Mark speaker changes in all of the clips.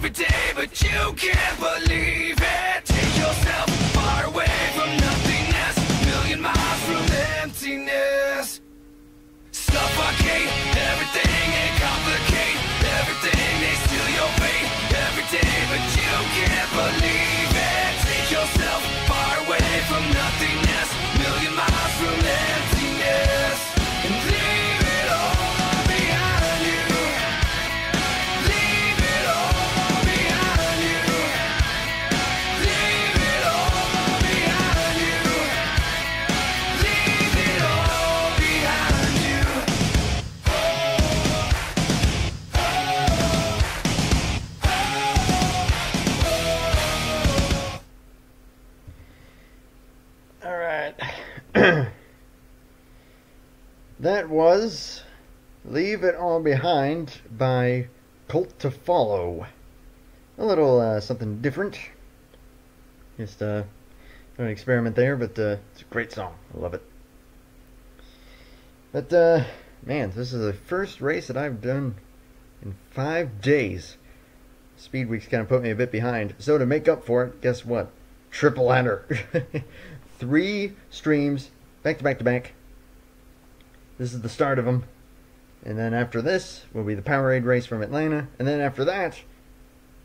Speaker 1: every day, but you can't believe it. Take yourself far away from nothingness, million miles from emptiness. Suffocate everything and complicate everything. They steal your faith every day, but you can't believe it. Take yourself far away from nothingness, million miles from emptiness, and leave it all behind you. Leave it all behind you. Leave it all behind you. Leave it all behind you.
Speaker 2: All right. That was Leave It All Behind by Cult to Follow. A little something different. Just an experiment there, but it's a great song. I love it. But, man, this is the first race that I've done in 5 days. Speed Week's kind of put me a bit behind. So to make up for it, guess what? Triple header. 3 streams, back to back to back. This is the start of them. And then after this will be the Powerade race from Atlanta. And then after that,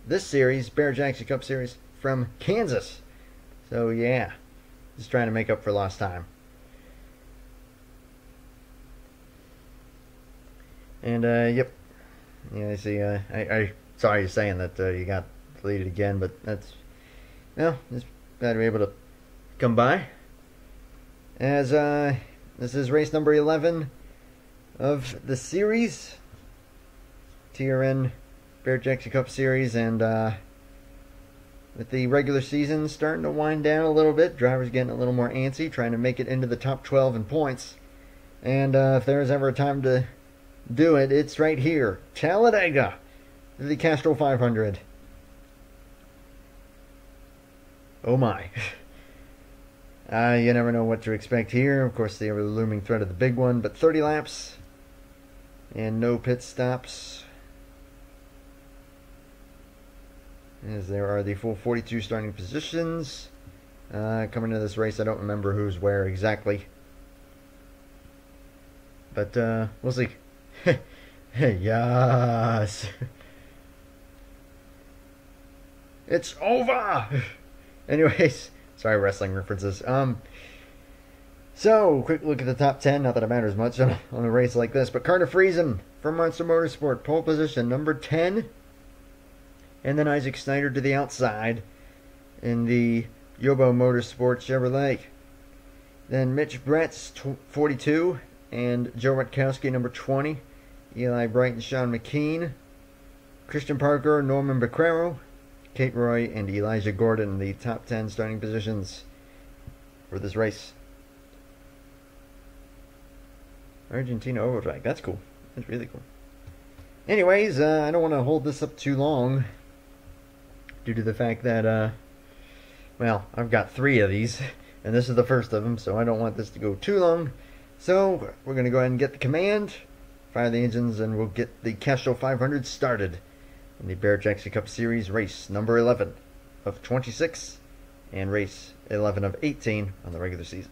Speaker 2: this series, Barrett-Jackson Cup Series from Kansas. So yeah, just trying to make up for lost time. And yep, yeah, I see. I saw you saying that you got deleted again, but that's, well, just glad to be able to come by. As this is race number 11 of the series, TRN Barrett-Jackson Cup Series, and with the regular season starting to wind down a little bit, drivers getting a little more antsy, trying to make it into the top 12 in points. And if there's ever a time to do it, it's right here, Talladega, the Castrol 500. Oh my. You never know what to expect here. Of course, the looming threat of the big one, but 30 laps and no pit stops, as there are the full 42 starting positions. Coming into this race, I don't remember who's where exactly, but we'll see. Yes, it's over. Anyways, sorry, wrestling references. So, quick look at the top 10. Not that it matters much on a race like this, but Carter Friesen from Monster Motorsport, pole position, number 10. And then Isaac Snyder to the outside in the Yobo Motorsport Chevrolet. Then Mitch Brett's 42, and Joe Rutkowski, number 20. Eli Bright and Sean McKean. Christian Parker, Norman Becerro, Kate Roy, and Elijah Gordon in the top 10 starting positions for this race. Argentina Overdrive. That's cool. That's really cool. Anyways, I don't want to hold this up too long due to the fact that, well, I've got 3 of these, and this is the first of them, so I don't want this to go too long. So, we're going to go ahead and get the command, fire the engines, and we'll get the Castrol 500 started in the Barrett-Jackson Cup Series race number 11 of 26 and race 11 of 18 on the regular season.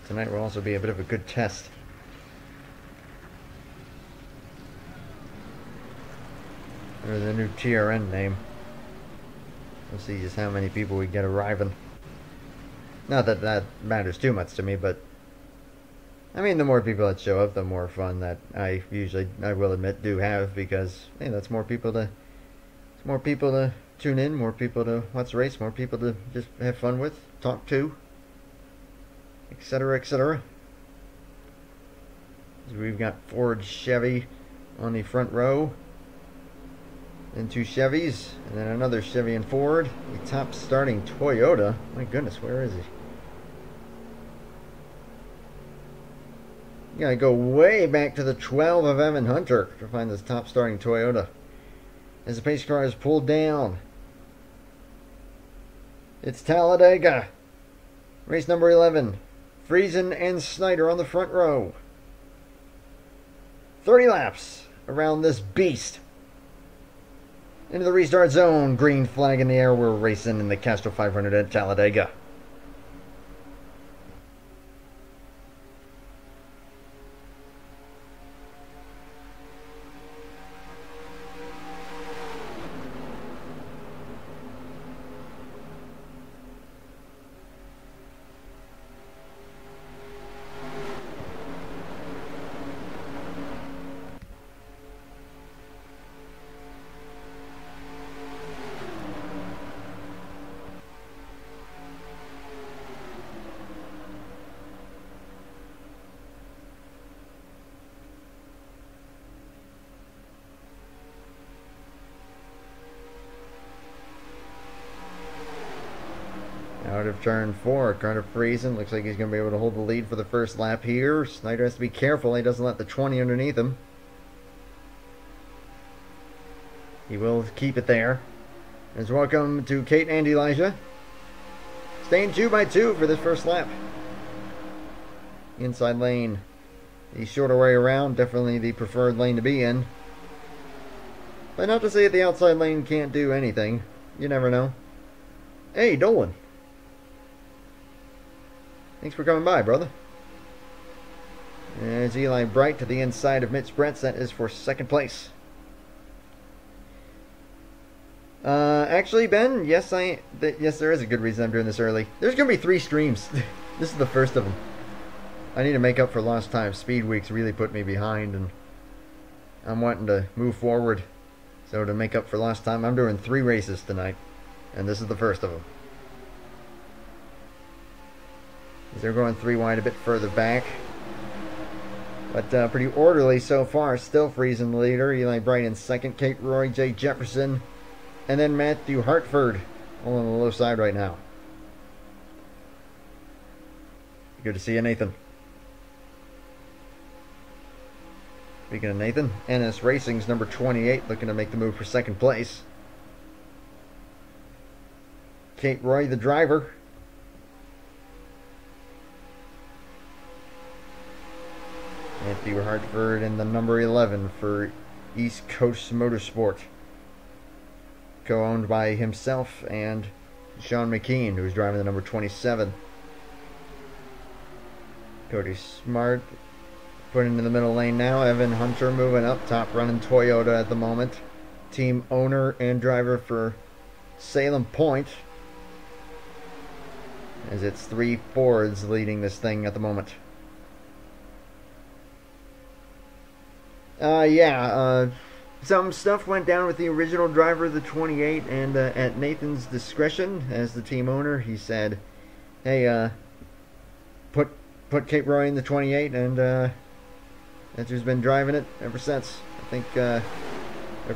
Speaker 2: Tonight will also be a bit of a good test. Or the new TRN name. We'll see just how many people we get arriving. Not that that matters too much to me, but I mean, the more people that show up, the more fun that I will admit, do have, because hey, that's more people to tune in, more people to watch the race, more people to just have fun with, talk to, etc., etc. So we've got Ford, Chevy on the front row, then 2 Chevys, and then another Chevy and Ford. The top starting Toyota. My goodness, where is he? You gotta go way back to the 12 of Evan Hunter to find this top starting Toyota. As the pace car is pulled down. It's Talladega. Race number 11. Friesen and Snyder on the front row. 30 laps around this beast. Into the restart zone. Green flag in the air. We're racing in the Castrol 500 at Talladega. Out of turn 4, Carter Friesen. Looks like he's going to be able to hold the lead for the first lap here. Snyder has to be careful he doesn't let the 20 underneath him. He will keep it there. As welcome to Kate and Elijah. Staying 2 by 2 for this first lap. Inside lane. The shorter way around, definitely the preferred lane to be in. But not to say that the outside lane can't do anything. You never know. Hey, Dolan. Thanks for coming by, brother. There's Eli Bright to the inside of Mitch Brentz. That is for second place. Actually, Ben, yes, there is a good reason I'm doing this early. There's going to be 3 streams. This is the first of them. I need to make up for lost time. Speed weeks really put me behind, and I'm wanting to move forward. So to make up for lost time, I'm doing 3 races tonight, and this is the first of them. They're going 3 wide, a bit further back. But pretty orderly so far. Still Friesen the leader. Eli Bright in second. Kate Roy, Jay Jefferson. And then Matthew Hartford. All on the low side right now. Good to see you, Nathan. Speaking of Nathan, NS Racing's number 28 looking to make the move for second place. Kate Roy, the driver. Matthew Hartford in the number 11 for East Coast Motorsport. Co-owned by himself and Sean McKean, who's driving the number 27. Cody Smart put into the middle lane now. Evan Hunter moving up, top running Toyota at the moment. Team owner and driver for Salem Point. As it's 3 Fords leading this thing at the moment. Some stuff went down with the original driver of the 28, and at Nathan's discretion as the team owner, he said, hey, put Kate Roy in the 28, and that's who's been driving it ever since. I think their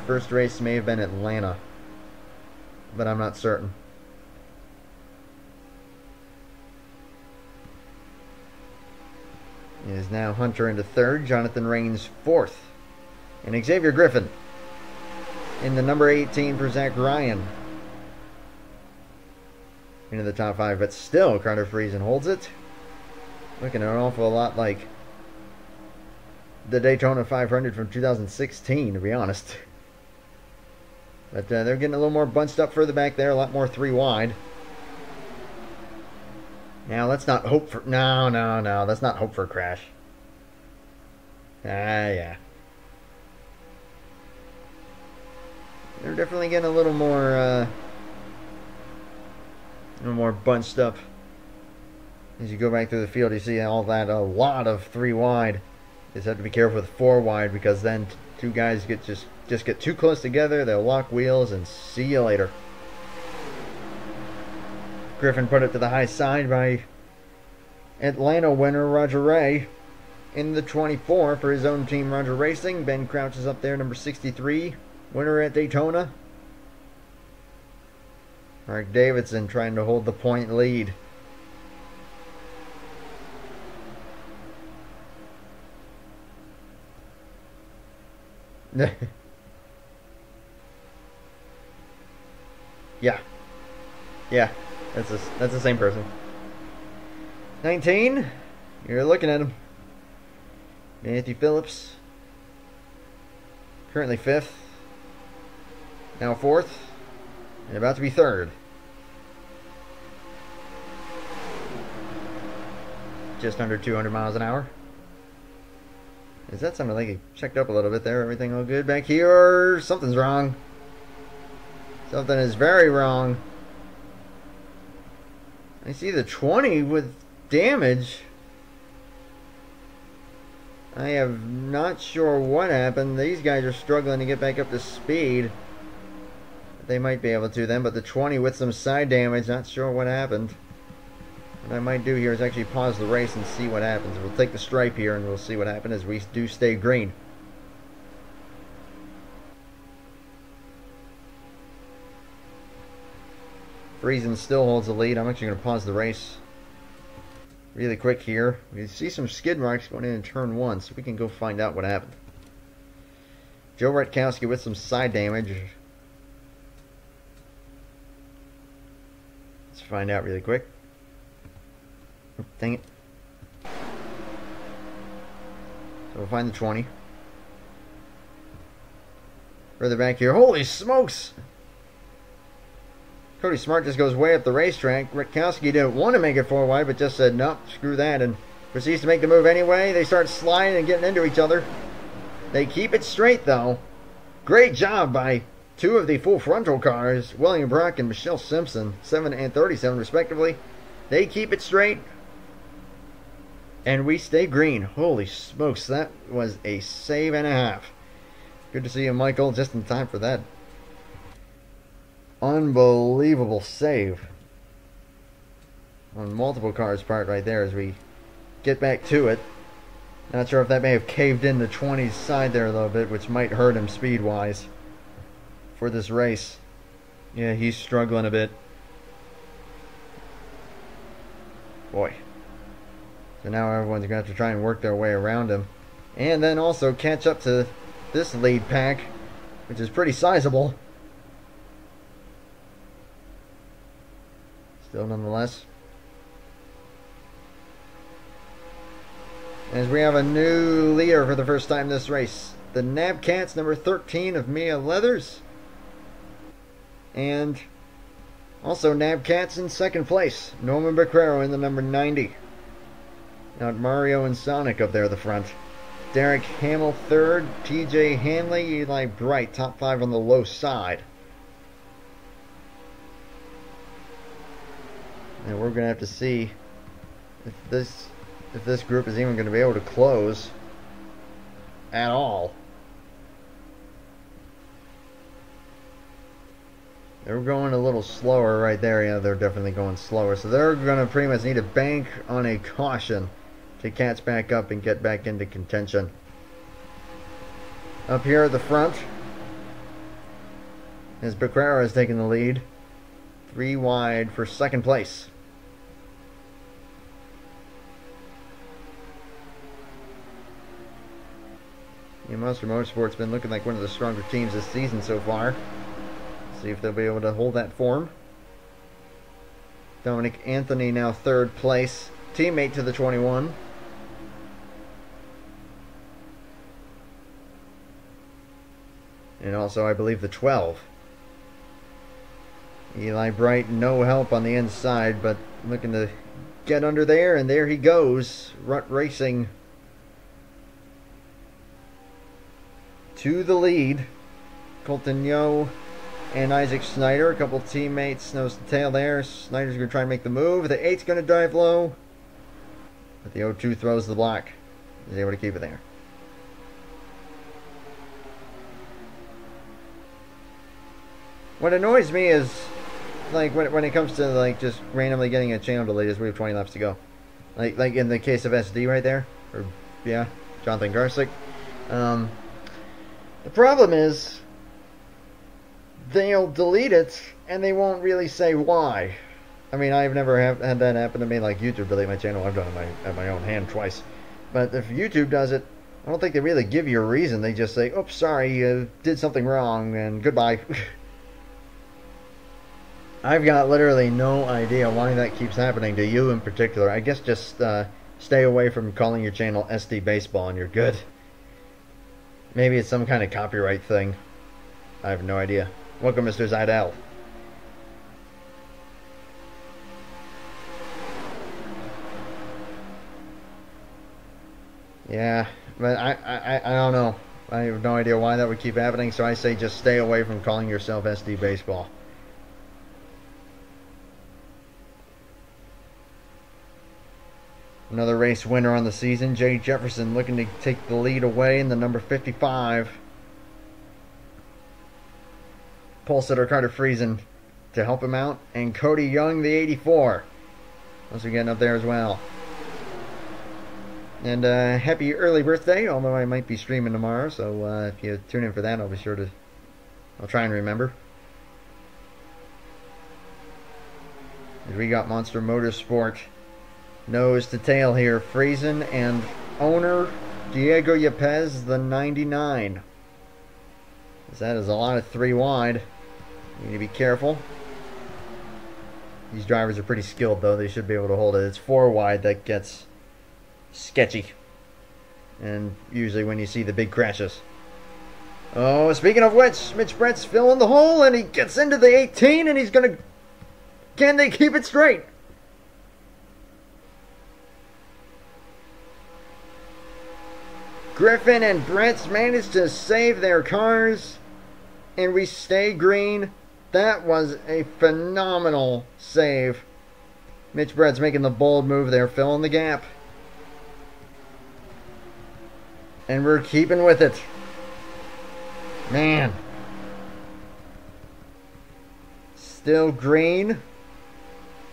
Speaker 2: first race may have been Atlanta, but I'm not certain. It is now Hunter into third, Jonathan Raines fourth. And Xavier Griffin in the number 18 for Zach Ryan. Into the top 5, but still Carter Friesen holds it. Looking an awful lot like the Daytona 500 from 2016, to be honest. But they're getting a little more bunched up further back there, a lot more 3 wide. Now let's not hope for... No, let's not hope for a crash. Yeah. They're definitely getting a little more bunched up. As you go back through the field, you see all that, a lot of 3 wide. You just have to be careful with 4 wide, because then 2 guys just get too close together, they'll lock wheels, and see you later. Griffin put it to the high side by Atlanta winner Roger Ray in the 24 for his own team, Roger Racing. Ben Crouch is up there, number 63. Winner at Daytona. Mark Davidson trying to hold the point lead. Yeah. That's the same person. 19. You're looking at him. Matthew Phillips. Currently 5th. Now 4th. And about to be 3rd. Just under 200 miles an hour. Is that something like he checked up a little bit there? Everything all good back here? Something's wrong. Something is very wrong. I see the 20 with damage. I am not sure what happened. These guys are struggling to get back up to speed. They might be able to then, but the 20 with some side damage, not sure what happened. What I might do here is actually pause the race and see what happens. We'll take the stripe here and we'll see what happens as we do stay green. Friesen still holds the lead. I'm actually going to pause the race really quick here. We see some skid marks going in turn 1, so we can go find out what happened. Joe Rutkowski with some side damage. Let's find out really quick. Oh, dang it. So we'll find the 20. Further back here. Holy smokes! Cody Smart just goes way up the racetrack. Rutkowski didn't want to make it 4 wide, but just said, nope, screw that, and proceeds to make the move anyway. They start sliding and getting into each other. They keep it straight, though. Great job by 2 of the full frontal cars, William Brock and Michelle Simpson, 7 and 37 respectively. They keep it straight. And we stay green. Holy smokes, that was a save and a half. Good to see you, Michael, just in time for that. Unbelievable save on multiple cars' part right there as we get back to it. Not sure if that may have caved in the 20's side there a little bit, which might hurt him speed-wise for this race. Yeah, he's struggling a bit. Boy. So now everyone's going to have to try and work their way around him. And then also catch up to this lead pack, which is pretty sizable. Still nonetheless. As we have a new leader for the first time this race. The Nabcats, number 13 of Mia Leathers. And also Nabcats in second place. Norman Becerra in the number 90. Now Mario and Sonic up there at the front. Derek Hamill third. TJ Hanley, Eli Bright, top 5 on the low side. And we're going to have to see if this group is even going to be able to close at all. They're going a little slower right there. Yeah, they're definitely going slower. So they're going to pretty much need to bank on a caution to catch back up and get back into contention. Up here at the front, as Becerra is taking the lead. 3 wide for second place. Yeah, Monster Motorsport's been looking like one of the stronger teams this season so far. See if they'll be able to hold that form. Dominic Anthony now 3rd place. Teammate to the 21. And also, I believe, the 12. Eli Bright, no help on the inside, but looking to get under there, and there he goes. Rut Racing to the lead. Colton Yo and Isaac Snyder, a couple teammates, nose to tail there. Snyder's going to try and make the move. The 8's going to dive low, but the 02 throws the block. He's able to keep it there. What annoys me is, like, when it comes to, like, just randomly getting a channel delete as we have 20 laps to go. Like in the case of SD right there. Or, yeah, Jonathan Garsick. The problem is, they'll delete it, and they won't really say why. I mean, I've never had that happen to me, like YouTube delete my channel. I've done it at my own hand twice. But if YouTube does it, I don't think they really give you a reason. They just say, oops, sorry, you did something wrong, and goodbye. I've got literally no idea why that keeps happening to you in particular. I guess just stay away from calling your channel SD Baseball and you're good. Maybe it's some kind of copyright thing. I have no idea. Welcome, Mr. Zidell. Yeah, but I don't know. I have no idea why that would keep happening, so I say just stay away from calling yourself SD Baseball. Another race winner on the season, Jay Jefferson looking to take the lead away in the number 55. Pole sitter Carter Friesen to help him out, and Cody Young, the 84. Once again up there as well. And happy early birthday, although I might be streaming tomorrow, so if you tune in for that, I'll be sure to, I'll try and remember. And we got Monster Motorsport nose to tail here. Friesen and owner Diego Yepes, the 99. That is a lot of 3 wide. You need to be careful. These drivers are pretty skilled, though. They should be able to hold it. It's 4 wide that gets sketchy. And usually when you see the big crashes. Oh, speaking of which, Mitch Brett's filling the hole, and he gets into the 18, and he's going to... Can they keep it straight? Griffin and Brett managed to save their cars, and we stay green. That was a phenomenal save. Mitch Brett's making the bold move there, filling the gap. And we're keeping with it. Man. Still green.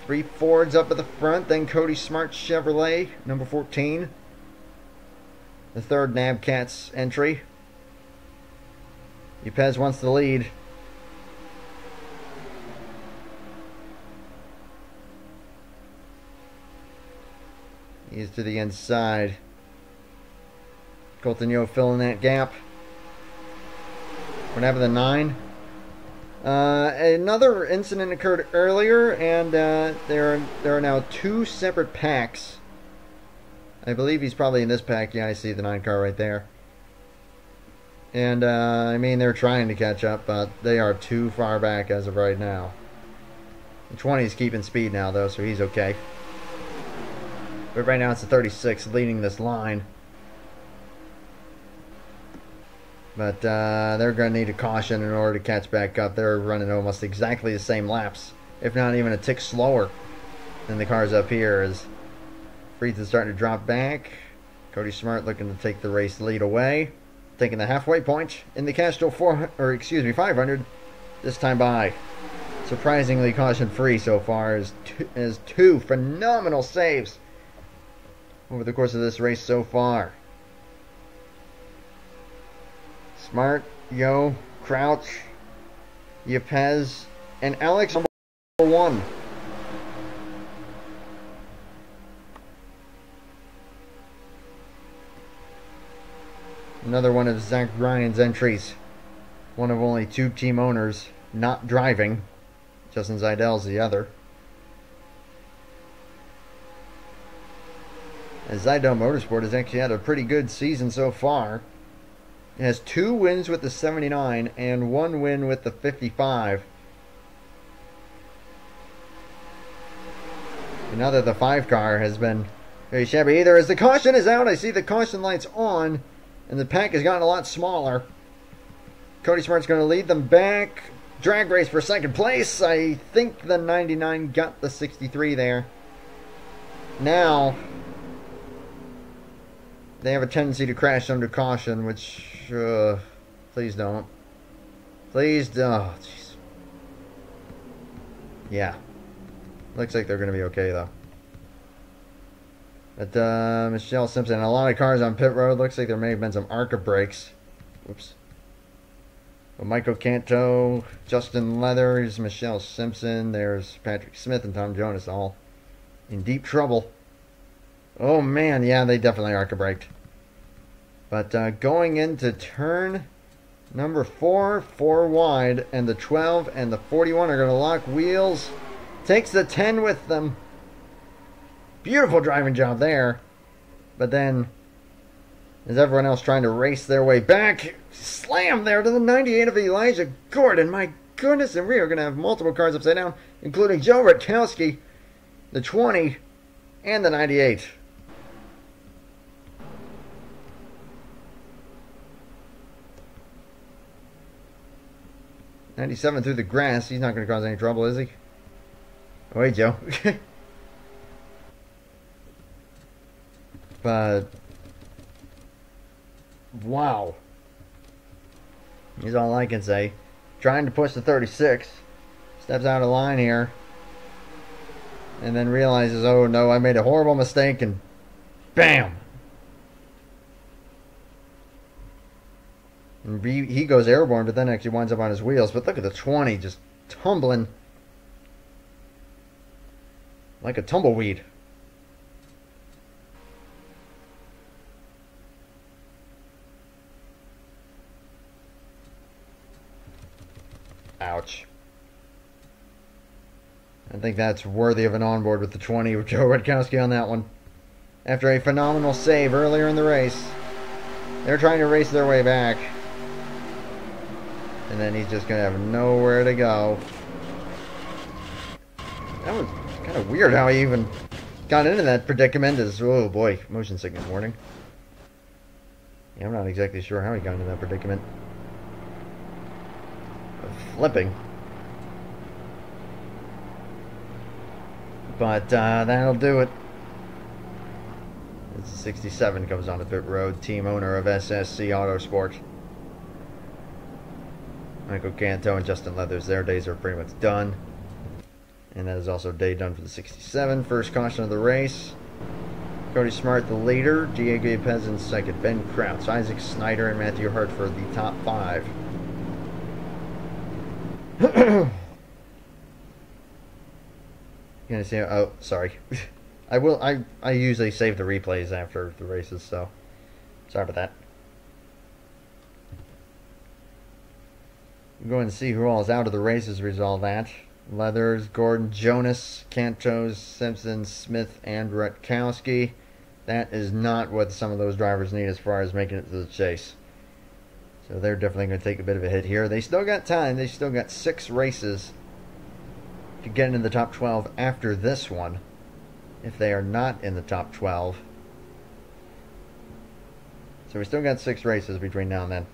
Speaker 2: 3 Fords up at the front, then Cody Smart Chevrolet, number 14. The third Nabcats entry. Yepes wants the lead. He's to the inside. Colton Yo filling that gap. What happened to 9? Another incident occurred earlier, and there are now 2 separate packs. I believe he's probably in this pack. Yeah, I see the 9 car right there. And, I mean, they're trying to catch up, but they are too far back as of right now. The 20 is keeping speed now, though, so he's okay. But right now it's the 36 leading this line. But they're going to need a caution in order to catch back up. They're running almost exactly the same laps, if not even a tick slower than the cars up here. As Friesen's starting to drop back. Cody Smart looking to take the race lead away. Taking the halfway point in the Castrol 500 this time by. Surprisingly caution-free so far as 2 phenomenal saves over the course of this race so far. Smart, Yo, Crouch, Yepes, and Alex number 1. Another one of Zach Ryan's entries. One of only 2 team owners not driving. Justin Zidell's the other. As Zidell Motorsport has actually had a pretty good season so far. It has 2 wins with the 79 and 1 win with the 55. And now that the 5 car has been very shabby either, as the caution is out, I see the caution lights on, and the pack has gotten a lot smaller. Cody Smart's going to lead them back. Drag race for second place. I think the 99 got the 63 there. Now, they have a tendency to crash under caution, which, please don't. Please don't. Oh, jeez. Yeah. Looks like they're going to be okay, though. But, Michelle Simpson, a lot of cars on pit road. Looks like there may have been some ARCA brakes. Whoops. Well, Michael Canto, Justin Leathers, Michelle Simpson. There's Patrick Smith and Tom Jonas, all in deep trouble. Oh, man, yeah, they definitely ARCA braked. But going into turn Number 4, 4 wide, and the 12 and the 41 are going to lock wheels. Takes the 10 with them. Beautiful driving job there. But then, as everyone else trying to race their way back, slam there to the 98 of Elijah Gordon. My goodness, and we are going to have multiple cars upside down, including Joe Rutkowski, the 20, and the 98. 97 through the grass. He's not going to cause any trouble, is he? Oh, wait, Joe. But wow. He's all I can say. Trying to push the 36. Steps out of line here. And then realizes, oh no, I made a horrible mistake, and bam! And he goes airborne, but then actually winds up on his wheels. But look at the 20 just tumbling like a tumbleweed. Ouch. I think that's worthy of an onboard with the 20 with Joe Rutkowski on that one. After a phenomenal save earlier in the race, they're trying to race their way back. And then he's just going to have nowhere to go. That was kind of weird how he even got into that predicament. Oh boy, motion sickness warning. Yeah, I'm not exactly sure how he got into that predicament. Flipping. But that'll do it. It's 67 comes on the pit road, team owner of SSC Autosport. Michael Canto and Justin Leathers, their days are pretty much done. And that is also day done for the 67. First caution of the race. Cody Smart, the leader. Diego Pez in second. Ben Kraus, Isaac Snyder, and Matthew Hartford, the top 5. Gonna say, oh, sorry. I usually save the replays after the races, so sorry about that. We'll go and see who all is out of the race as a result of that. Leathers, Gordon, Jonas, Cantos, Simpson, Smith, and Rutkowski. That is not what some of those drivers need as far as making it to the chase. So they're definitely going to take a bit of a hit here. They still got time. They still got 6 races to get into the top 12 after this one, if they are not in the top 12. So we still got 6 races between now and then.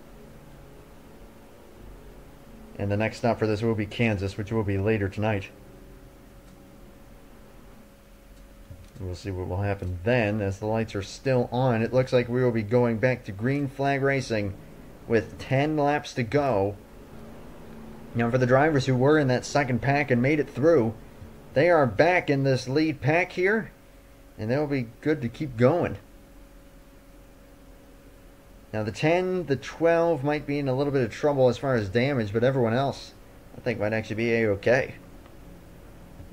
Speaker 2: And the next stop for this will be Kansas, which will be later tonight. We'll see what will happen then as the lights are still on. It looks like we will be going back to green flag racing with 10 laps to go. Now for the drivers who were in that second pack and made it through, they are back in this lead pack here, and they'll be good to keep going. Now the 10, the 12 might be in a little bit of trouble as far as damage, but everyone else I think might actually be A-okay.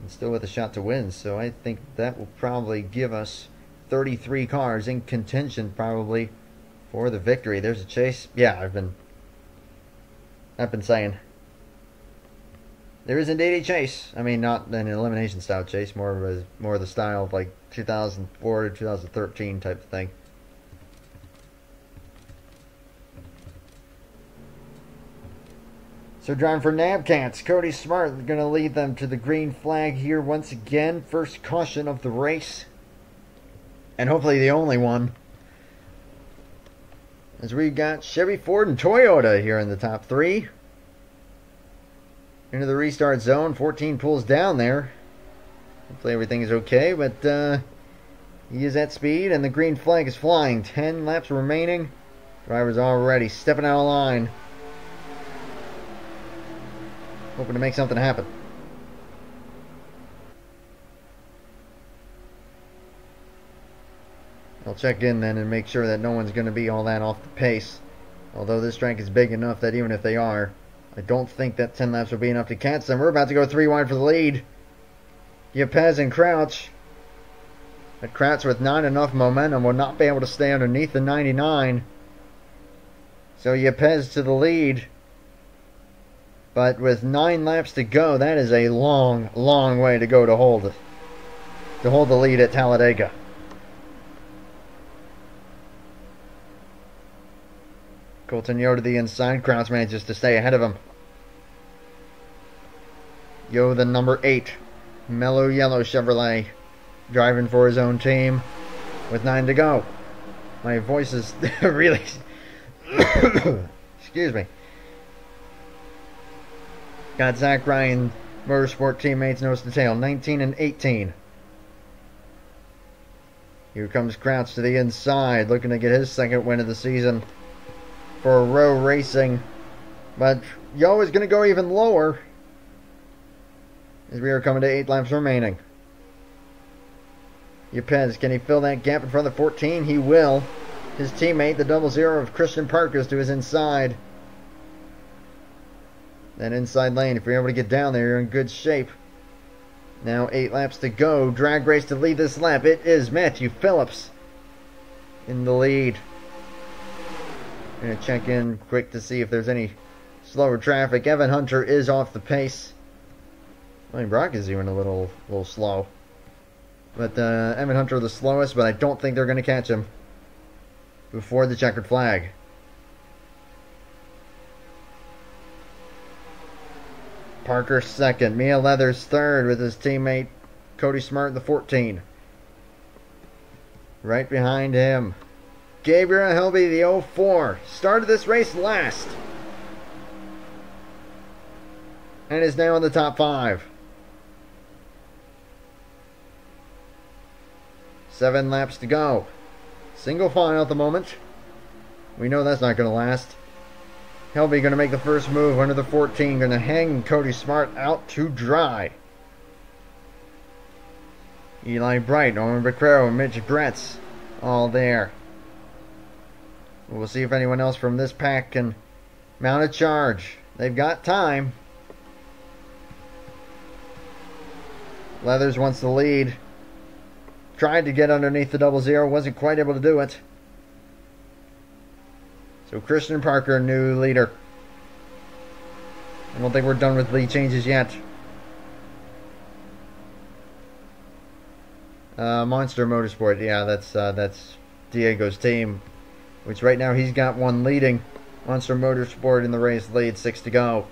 Speaker 2: And still with a shot to win, so I think that will probably give us 33 cars in contention probably for the victory. There's a chase. Yeah, I've been saying. There is indeed a chase. I mean, not an elimination style chase, more of the style of like 2004 to 2013 type of thing. So driving for Nabcats, Cody Smart going to lead them to the green flag here once again. First caution of the race. And hopefully the only one. As we got Chevy, Ford, and Toyota here in the top 3. Into the restart zone. 14 pulls down there. Hopefully everything is okay, but he is at speed and the green flag is flying. 10 laps remaining. Drivers already stepping out of line. Hoping to make something happen. I'll check in then and make sure that no one's going to be all that off the pace. Although this track is big enough that even if they are, I don't think that 10 laps will be enough to catch them. We're about to go 3 wide for the lead. Yepez and Crouch. But Crouch with not enough momentum will not be able to stay underneath the 99. So Yepes to the lead. But with 9 laps to go, that is a long, long way to go to hold the lead at Talladega. Colton Yo to the inside. Kraus manages to stay ahead of him. Yo, the number 8. Mellow Yellow Chevrolet. Driving for his own team with 9 to go. My voice is really... Excuse me. Got Zach Ryan, Motorsport teammates nose to tail, 19 and 18. Here comes Kraus to the inside, looking to get his second win of the season for Row Racing. But Yo is going to go even lower as we are coming to 8 laps remaining. Yepes, can he fill that gap in front of the 14? He will. His teammate, the 00 of Christian Parker, is to his inside. That inside lane, if you're able to get down there, you're in good shape. Now 8 laps to go. Drag race to lead this lap. It is Matthew Phillips in the lead. Gonna check in quick to see if there's any slower traffic. Evan Hunter is off the pace. Well, Brock is even a little slow. But Evan Hunter the slowest, but I don't think they're going to catch him before the checkered flag. Parker second. Mia Leathers third with his teammate Cody Smart, the 14. Right behind him, Gabriel Helby, the 04. Started this race last. And is now in the top 5. 7 laps to go. Single file at the moment. We know that's not going to last. Helby going to make the first move under the 14. Going to hang Cody Smart out to dry. Eli Bright, Norman Beccaro, and Mitch Bretz all there. We'll see if anyone else from this pack can mount a charge. They've got time. Leathers wants the lead. Tried to get underneath the 00. Wasn't quite able to do it. So Christian Parker, new leader. I don't think we're done with lead changes yet. Monster Motorsport, yeah, that's Diego's team, which right now he's got one leading. Monster Motorsport in the race lead, 6 to go.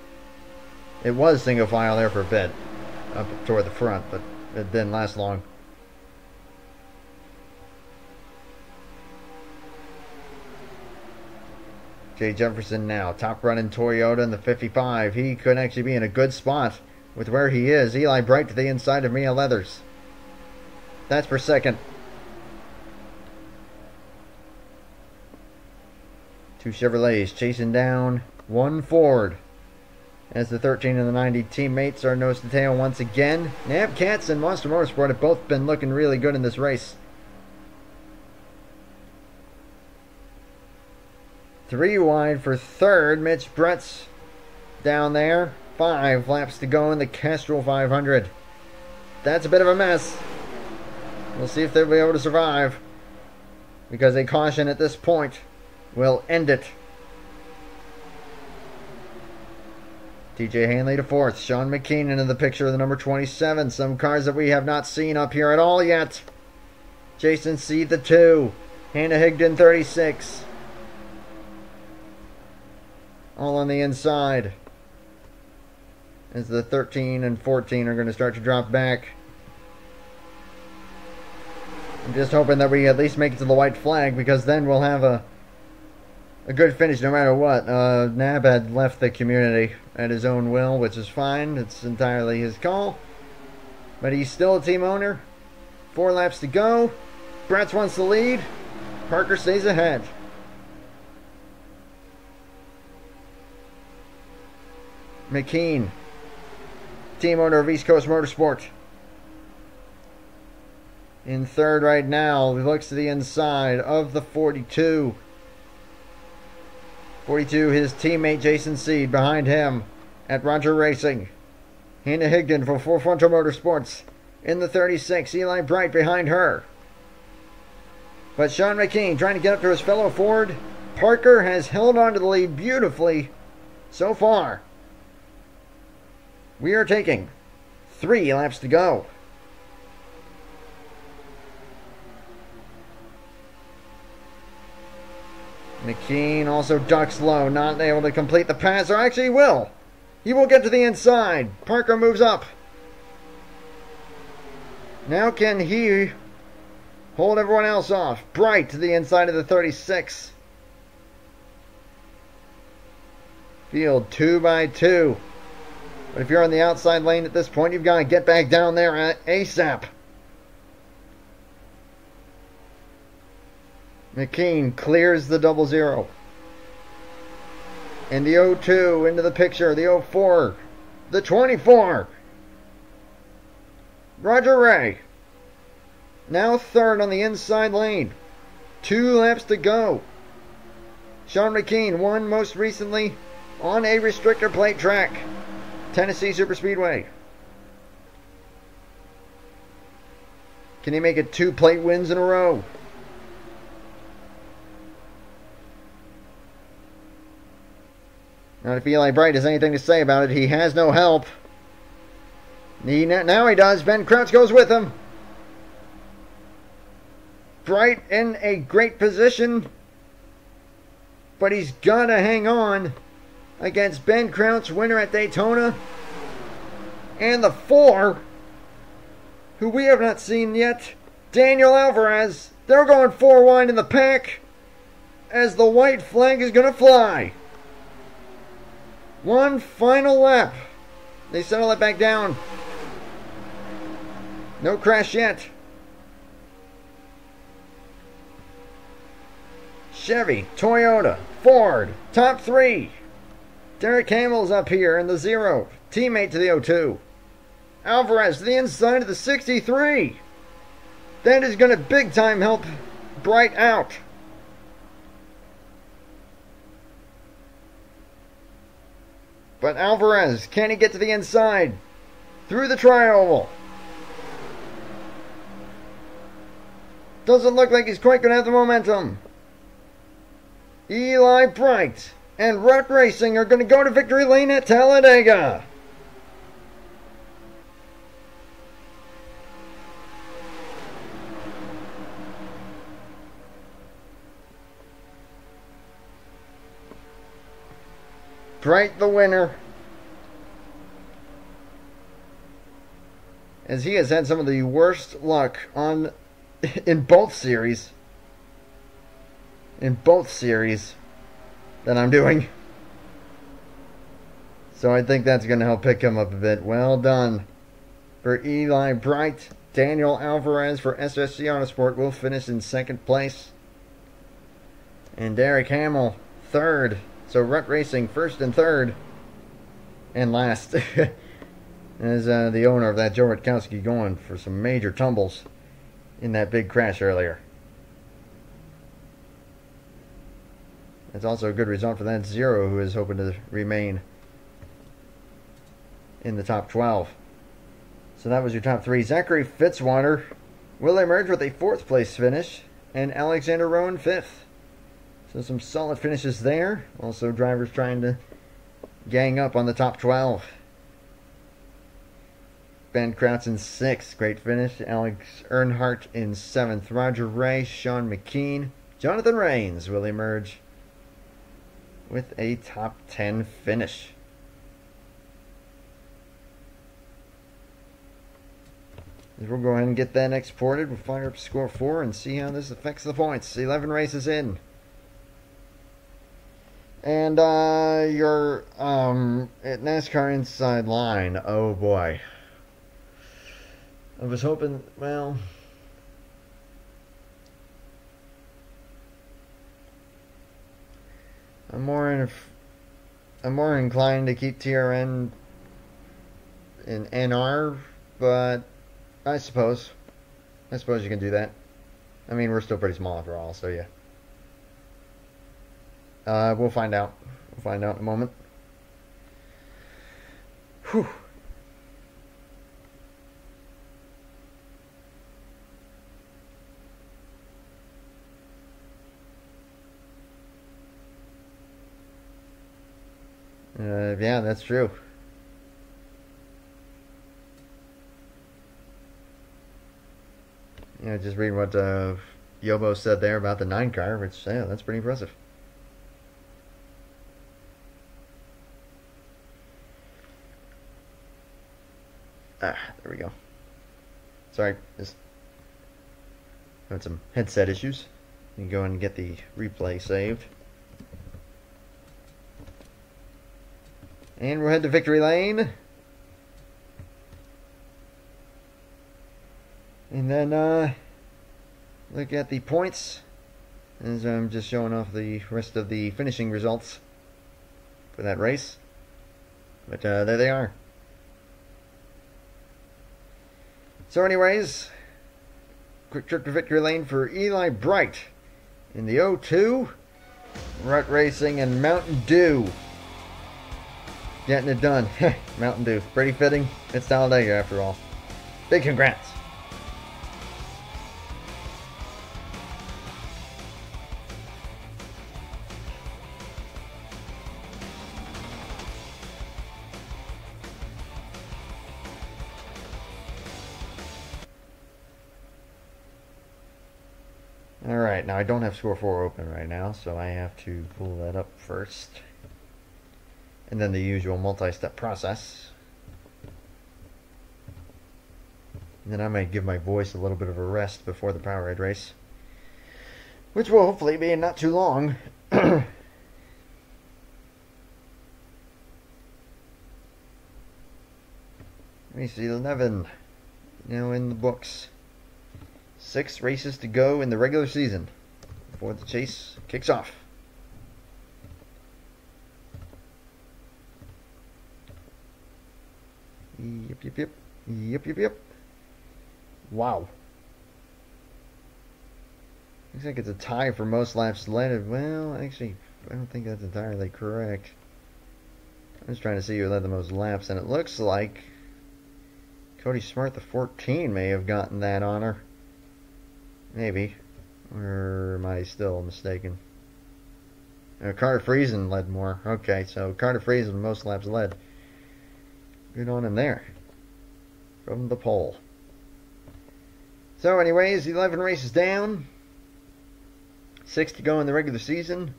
Speaker 2: It was single file there for a bit, up toward the front, but it didn't last long. Jay Jefferson now, top running Toyota in the 55. He could actually be in a good spot with where he is. Eli Bright to the inside of Mia Leathers. That's for second. 2 Chevrolets chasing down 1 Ford. As the 13 and the 90 teammates are nose to tail once again. Nabcats and Monster Motorsport have both been looking really good in this race. 3 wide for third. Mitch Bretz down there. 5 laps to go in the Castrol 500. That's a bit of a mess. We'll see if they'll be able to survive, because a caution at this point will end it. TJ Hanley to 4th. Sean McKean into the picture of the number 27. Some cars that we have not seen up here at all yet. Jason C. the 2. Hannah Higdon 36. All on the inside. As the 13 and 14 are going to start to drop back. I'm just hoping that we at least make it to the white flag, because then we'll have a good finish no matter what. Nab had left the community at his own will, which is fine. It's entirely his call. But he's still a team owner. 4 laps to go. Bretz wants the lead. Parker stays ahead. McKean, team owner of East Coast Motorsport, in third right now. He looks to the inside of the 42. 42, his teammate Jason Seed behind him at Roger Racing. Hannah Higdon for Frontal Motorsports in the 36. Eli Bright behind her. But Sean McKean trying to get up to his fellow Ford. Parker has held on to the lead beautifully so far. We are taking 3 laps to go. McKean also ducks low, not able to complete the pass, or actually he will. He will get to the inside. Parker moves up. Now can he hold everyone else off? Bright to the inside of the 36. Field 2 by 2. But if you're on the outside lane at this point, you've got to get back down there ASAP. McKean clears the 00. And the 02 into the picture. The 04. The 24. Roger Ray. Now third on the inside lane. 2 laps to go. Sean McKean won most recently on a restrictor plate track. Tennessee Superspeedway. Can he make it 2 plate wins in a row? Not if Eli Bright has anything to say about it. He has no help. Now he does. Ben Crouch goes with him. Bright in a great position. But he's got to hang on against Ben Crouch, winner at Daytona. And the 4, who we have not seen yet, Daniel Alvarez. They're going 4 wide in the pack as the white flag is going to fly. One final lap. They settle it back down. No crash yet. Chevy, Toyota, Ford, top 3. Derek Hamill's up here in the 0. Teammate to the 02. Alvarez to the inside of the 63. That is going to big time help Bright out. But Alvarez, can he get to the inside? Through the tri-oval. Doesn't look like he's quite going to have the momentum. Eli Bright and Rut Racing are going to go to victory lane at Talladega. Bright the winner, as he has had some of the worst luck in both series that I'm doing. So I think that's going to help pick him up a bit. Well done for Eli Bright. Daniel Alvarez for SSC Autosport will finish in 2nd place. And Derek Hamill 3rd. So Rut Racing 1st and 3rd. And last. As the owner of that Joe Rutkowski going for some major tumbles in that big crash earlier. That's also a good result for that 0 who is hoping to remain in the top 12. So that was your top 3. Zachary Fitzwater will emerge with a 4th place finish, and Alexander Rowan 5th. So some solid finishes there. Also drivers trying to gang up on the top 12. Ben Crouch in 6th. Great finish. Alex Earnhardt in 7th. Roger Ray, Sean McKean, Jonathan Rains will emerge with a top 10 finish. We'll go ahead and get that exported. We'll fire up score 4 and see how this affects the points. 11 races in. And your at NASCAR Inside Line. Oh boy. I was hoping, well, I'm more inclined to keep TRN in NR, but I suppose you can do that. I mean, we're still pretty small after all, so yeah. We'll find out. We'll find out in a moment. Whew. Yeah, that's true. Just reading what Yobo said there about the 9 car, which, yeah, that's pretty impressive. There we go. Sorry, just had some headset issues. You go and get the replay saved. And we'll head to victory lane. And then look at the points as I'm just showing off the rest of the finishing results for that race. But there they are. So anyways, quick trip to victory lane for Eli Bright in the 02, Rut Racing and Mountain Dew. Getting it done. Mountain Dew. Pretty fitting. It's Talladega after all. Big congrats. Alright, now I don't have score 4 open right now, so I have to pull that up first. And then the usual multi-step process. And then I might give my voice a little bit of a rest before the Powerade race, which will hopefully be not too long. Let me see, 11 now in the books. 6 races to go in the regular season before the chase kicks off. Yep. Wow. Looks like it's a tie for most laps led. Well, actually, I don't think that's entirely correct. I was trying to see who led the most laps, and it looks like Cody Smart, the 14, may have gotten that honor. Maybe. Or am I still mistaken? Carter Friesen led more. Okay, so Carter Friesen, most laps led. Good on him there. From the pole. So anyways, 11 races down. 6 to go in the regular season.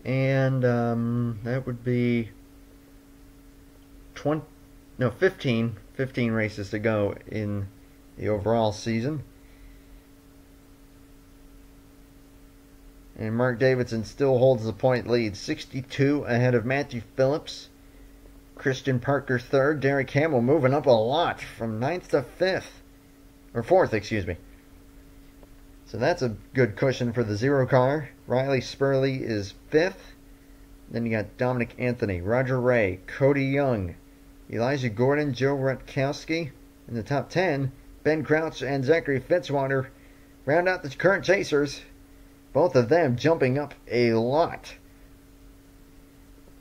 Speaker 2: And that would be 15 races to go in the overall season. And Mark Davidson still holds the point lead, 62 ahead of Matthew Phillips. Christian Parker 3rd. Derek Hamill moving up a lot from 9th to 5th. Or 4th, excuse me. So that's a good cushion for the 0 car. Riley Spurley is 5th. Then you got Dominic Anthony, Roger Ray, Cody Young, Elijah Gordon, Joe Rutkowski. In the top 10, Ben Crouch and Zachary Fitzwater round out the current chasers. Both of them jumping up a lot.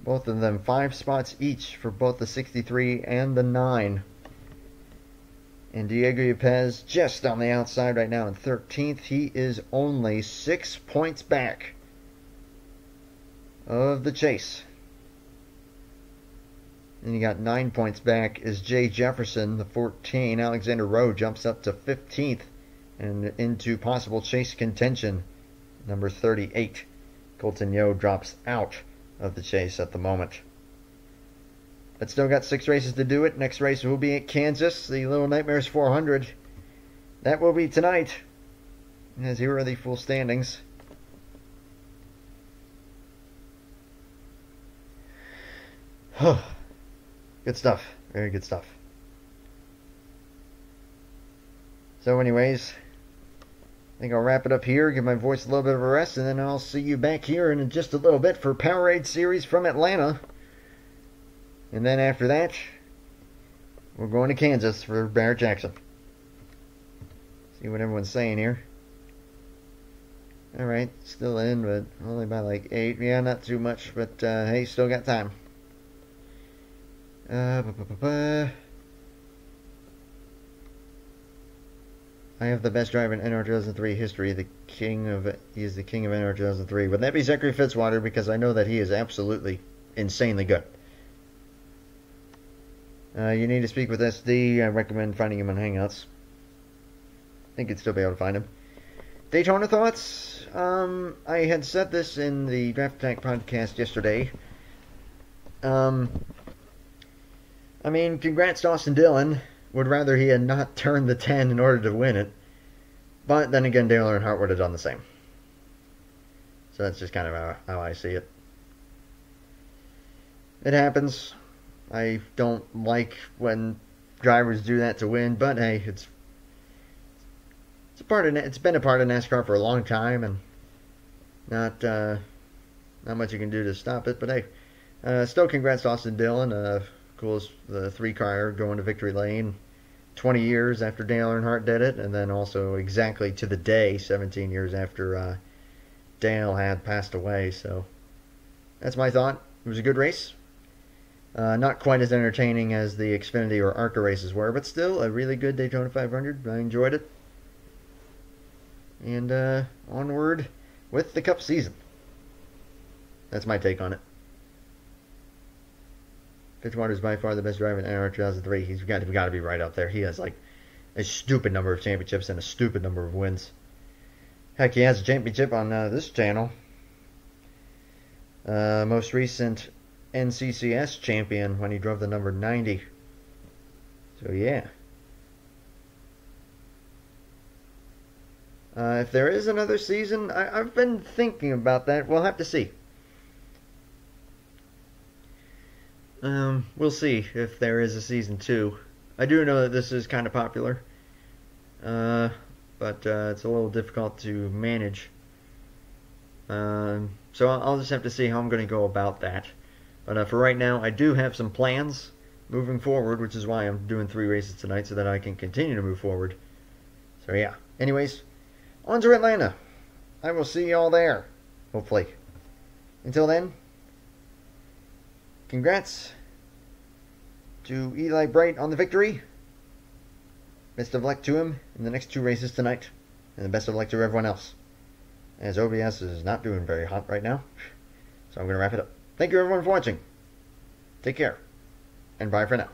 Speaker 2: Both of them 5 spots each for both the 63 and the 9. And Diego Yepes just on the outside right now in 13th. He is only 6 points back of the chase. And you got 9 points back is Jay Jefferson, the 14. Alexander Rowe jumps up to 15th and into possible chase contention. Number 38. Colton Yo drops out of the chase at the moment. But still got 6 races to do it. Next race will be at Kansas, the Little Nightmares 400. That will be tonight. As here are the full standings. Good stuff. Very good stuff. So anyways, I think I'll wrap it up here, give my voice a little bit of a rest, and then I'll see you back here in just a little bit for Powerade Series from Atlanta. And then after that, we're going to Kansas for Barrett-Jackson. See what everyone's saying here. Alright, still in, but only by like 8. Yeah, not too much, but hey, still got time. I have the best driver in NR 2003 history. He is the king of NR 2003. Would that be Zachary Fitzwater? Because I know that he is absolutely insanely good. You need to speak with SD. I recommend finding him on Hangouts. I think you'd still be able to find him. Daytona thoughts? I had said this in the Draft Attack podcast yesterday. I mean, congrats to Austin Dillon. Would rather he had not turned the 10 in order to win it. But then again, Dale Earnhardt would have done the same. So that's just kind of how I see it. It happens. I don't like when drivers do that to win, but hey, it's been a part of NASCAR for a long time, and not much you can do to stop it. But hey, still congrats to Austin Dillon. Cool as the 3-car going to victory lane 20 years after Dale Earnhardt did it, and then also exactly to the day 17 years after Dale had passed away. So that's my thought. It was a good race. Not quite as entertaining as the Xfinity or ARCA races were, but still a really good Daytona 500. I enjoyed it. And onward with the Cup season. That's my take on it. Fitzwater's by far the best driver in NR 2003. He's got to be right up there. He has like a stupid number of championships and a stupid number of wins. Heck, he has a championship on this channel. Most recent NCCS champion when he drove the number 90. So yeah. If there is another season, I've been thinking about that. We'll have to see. We'll see if there is a season 2. I do know that this is kind of popular. But it's a little difficult to manage. So I'll just have to see how I'm going to go about that. But for right now, I do have some plans moving forward, which is why I'm doing 3 races tonight, so that I can continue to move forward. So yeah. Anyways, on to Atlanta. I will see y'all there, hopefully. Until then, congrats to Eli Bright on the victory. Best of luck to him in the next 2 races tonight. And the best of luck to everyone else, as OBS is not doing very hot right now. So I'm going to wrap it up. Thank you everyone for watching. Take care. And bye for now.